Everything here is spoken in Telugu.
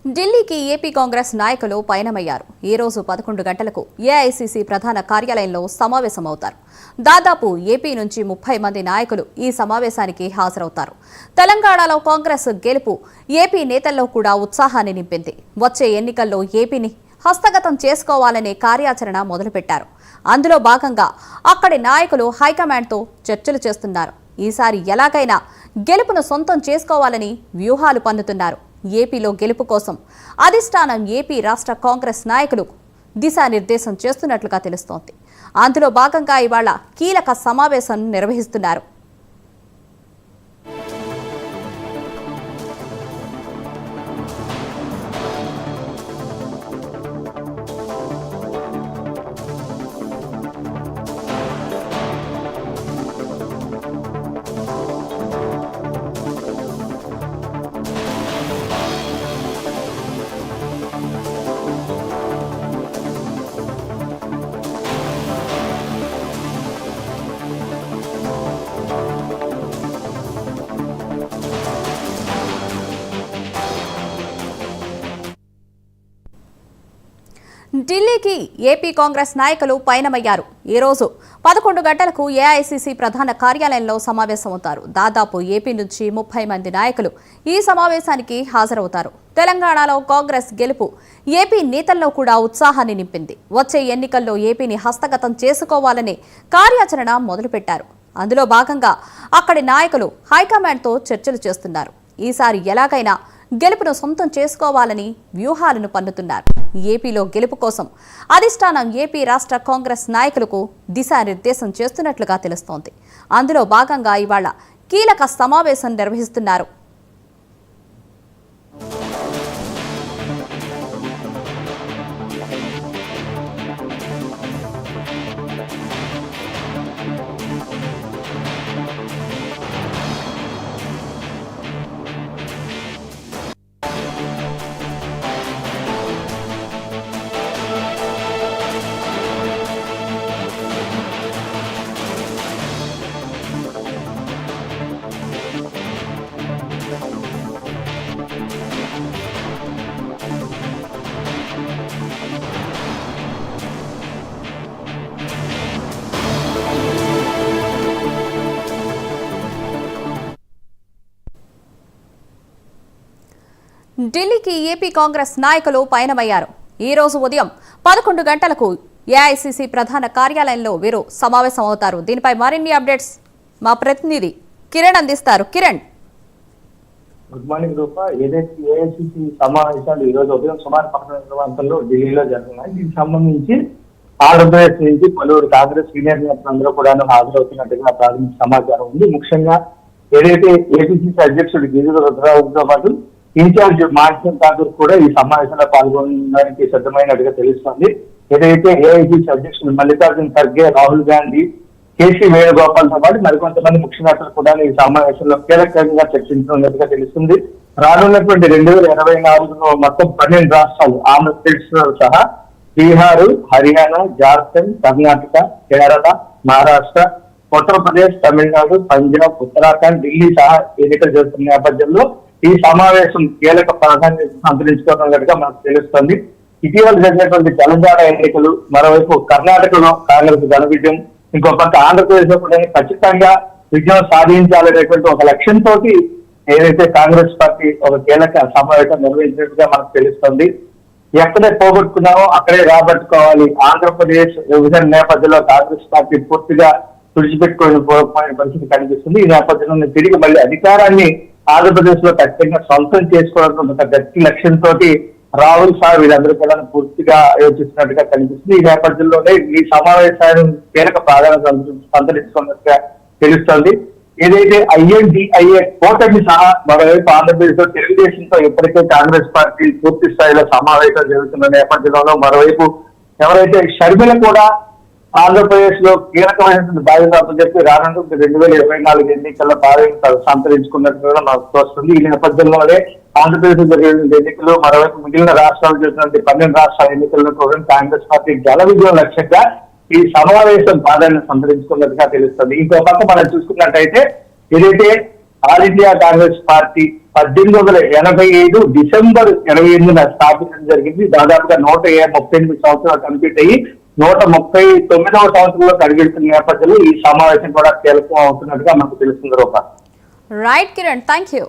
ఢిల్లీకి ఏపీ కాంగ్రెస్ నాయకులు పయనమయ్యారు. ఈ రోజు 11 గంటలకు ఏఐసీసీ ప్రధాన కార్యాలయంలో సమావేశమవుతారు. దాదాపు ఏపీ నుంచి 30 మంది నాయకులు ఈ సమావేశానికి హాజరవుతారు. తెలంగాణలో కాంగ్రెస్ గెలుపు ఏపీ నేతల్లో కూడా ఉత్సాహాన్ని నింపింది. వచ్చే ఎన్నికల్లో ఏపీని హస్తగతం చేసుకోవాలనే కార్యాచరణ మొదలుపెట్టారు. అందులో భాగంగా అక్కడి నాయకులు హైకమాండ్తో చర్చలు చేస్తున్నారు. ఈసారి ఎలాగైనా గెలుపును సొంతం చేసుకోవాలని వ్యూహాలు పన్నుతున్నారు. ఏపీలో గెలుపు కోసం అధిష్టానం ఏపీ రాష్ట్ర కాంగ్రెస్ నాయకులు దిశానిర్దేశం చేస్తున్నట్లుగా తెలుస్తోంది. అందులో భాగంగా ఇవాళ కీలక సమావేశం నిర్వహిస్తున్నారు. ఢిల్లీకి ఏపీ కాంగ్రెస్ నాయకులు పయనమయ్యారు. ఈ రోజు 11 గంటలకు ఏఐసీసీ ప్రధాన కార్యాలయంలో సమావేశమవుతారు. దాదాపు ఏపీ నుంచి 30 మంది నాయకులు ఈ సమావేశానికి హాజరవుతారు. తెలంగాణలో కాంగ్రెస్ గెలుపు ఏపీ నేతల్లో కూడా ఉత్సాహాన్ని నింపింది. వచ్చే ఎన్నికల్లో ఏపీని హస్తగతం చేసుకోవాలనే కార్యాచరణ మొదలుపెట్టారు. అందులో భాగంగా అక్కడి నాయకులు హైకమాండ్తో చర్చలు చేస్తున్నారు. ఈసారి ఎలాగైనా గెలుపును సొంతం చేసుకోవాలని వ్యూహాలను పన్నుతున్నారు. ఏపీలో గెలుపు కోసం అధిష్టానం ఏపీ రాష్ట్ర కాంగ్రెస్ నాయకులకు దిశానిర్దేశం చేస్తున్నట్లుగా తెలుస్తోంది. అందులో భాగంగా ఇవాళ కీలక సమావేశం నిర్వహిస్తున్నారు. ఢిల్లీకి ఏపీ కాంగ్రెస్ నాయకులు పయనమయ్యారు. ఈ రోజు ఉదయం 11 గంటలకు ఏఐసీసీ ప్రధాన కార్యాలయంలో వీరు సమావేశమవుతారు. దీనిపై మరిన్ని అప్డేట్స్ మా ప్రతినిధి కిరణ్ అందిస్తారు. కిరణ్, గుడ్ మార్నింగ్ రూపా. ఏదైతే ఏఐసీసీ సమావేశాలు ఈ రోజు ఉదయం సుమారు 11 గంటల్లో ఢిల్లీలో జరుగుతున్నాయి. దీనికి సంబంధించి ఆంధ్రప్రదేశ్ నుంచి పలువురు కాంగ్రెస్ సీనియర్ నేతలందరూ కూడా హాజరవుతున్నట్టుగా ప్రాథమిక సమాచారం ఉంది. ముఖ్యంగా ఏదైతే ఏపీసీసీ అధ్యక్షుడు గిరిజన రుద్రరావుతో పాటు ఇన్ఛార్జ్ మాన్సన్ ఠాకూర్ కూడా ఈ సమావేశంలో పాల్గొనడానికి సిద్ధమైనట్టుగా తెలుస్తోంది. ఏదైతే ఏఐసీసీ అధ్యక్షుడు మల్లికార్జున ఖర్గే, రాహుల్ గాంధీ, కేసీ వేణుగోపాల్తో పాటు మరికొంతమంది ముఖ్య నేతలు కూడా ఈ సమావేశంలో కీలకంగా చర్చించనున్నట్టుగా తెలుస్తుంది. రానున్నటువంటి 2024లో మొత్తం 12 రాష్ట్రాలు ఆంధ్రప్రదేశ్ సహా బీహార్, హర్యానా, జార్ఖండ్, కర్ణాటక, కేరళ, మహారాష్ట్ర, ఉత్తరప్రదేశ్, తమిళనాడు, పంజాబ్, ఉత్తరాఖండ్, ఢిల్లీ సహా ఎన్నికలు జరుగుతున్న నేపథ్యంలో ఈ సమావేశం కీలక ప్రాధాన్యత సంతరించుకోనున్నట్టుగా మనకు తెలుస్తుంది. ఇటీవల జరిగినటువంటి తెలంగాణ ఎన్నికలు, మరోవైపు కర్ణాటకలో కాంగ్రెస్ ఘన విజయం, ఇంకో పక్క ఆంధ్రప్రదేశ్ లో కూడా ఖచ్చితంగా విజయం సాధించాలనేటువంటి ఒక లక్ష్యంతో ఏదైతే కాంగ్రెస్ పార్టీ ఒక కీలక సమావేశం నిర్వహించినట్టుగా మనకు తెలుస్తుంది. ఎక్కడే పోగొట్టుకున్నామో అక్కడే రాబట్టుకోవాలి. ఆంధ్రప్రదేశ్ విభజన నేపథ్యంలో కాంగ్రెస్ పార్టీ పూర్తిగా తుడిచిపెట్టుకోలేకపోయిన పరిస్థితి కనిపిస్తుంది. ఈ నేపథ్యంలో తిరిగి మళ్ళీ అధికారాన్ని ఆంధ్రప్రదేశ్ లో ఖచ్చితంగా సొంతం చేసుకోవడం ఒక గట్టి లక్ష్యంతో రాహుల్ సార్ వీళ్ళందరూ కూడా పూర్తిగా యోచిస్తున్నట్టుగా కనిపిస్తుంది. ఈ నేపథ్యంలోనే ఈ సమావేశాన్ని కీలక ప్రాధాన్యత సంతరించుకున్నట్టుగా తెలుస్తోంది. ఏదైతే INDIA కూటమి సహా మరోవైపు ఆంధ్రప్రదేశ్ లో తెలుగుదేశంతో ఇప్పటికే కాంగ్రెస్ పార్టీ పూర్తి స్థాయిలో సమావేశాలు జరుగుతున్న నేపథ్యంలో మరోవైపు ఎవరైతే షర్మిల కూడా ఆంధ్రప్రదేశ్ లో కీలకమైనటువంటి బాధ్యత చెప్పి రానున్న 2024 ఎన్నికల్లో బాధ్యత సంతరించుకున్నట్టుగా మనకు తోస్తుంది. ఈ నేపథ్యంలోనే ఆంధ్రప్రదేశ్ లో జరిగిన ఎన్నికలు, మరోవైపు మిగిలిన రాష్ట్రాలు జరిగినటువంటి 12 రాష్ట్రాల ఎన్నికల్లో కూడా కాంగ్రెస్ పార్టీ ఘన విజయం లక్ష్యంగా ఈ సమావేశం ప్రాధాన్యత సంతరించుకున్నట్టుగా తెలుస్తుంది. ఇంకో పక్క మనం చూసుకున్నట్టయితే ఏదైతే all India Congress party 1885 December 28న స్థాపించడం జరిగింది. దాదాపుగా 138 సంవత్సరాలు కంప్లీట్ అయ్యి 139వ సంవత్సరంలో అడుగుతున్న నేపథ్యంలో ఈ సమావేశం కూడా కీలకం అవుతున్నట్టుగా మనకు తెలుస్తుంది Rupa. Right Kiran, thank you.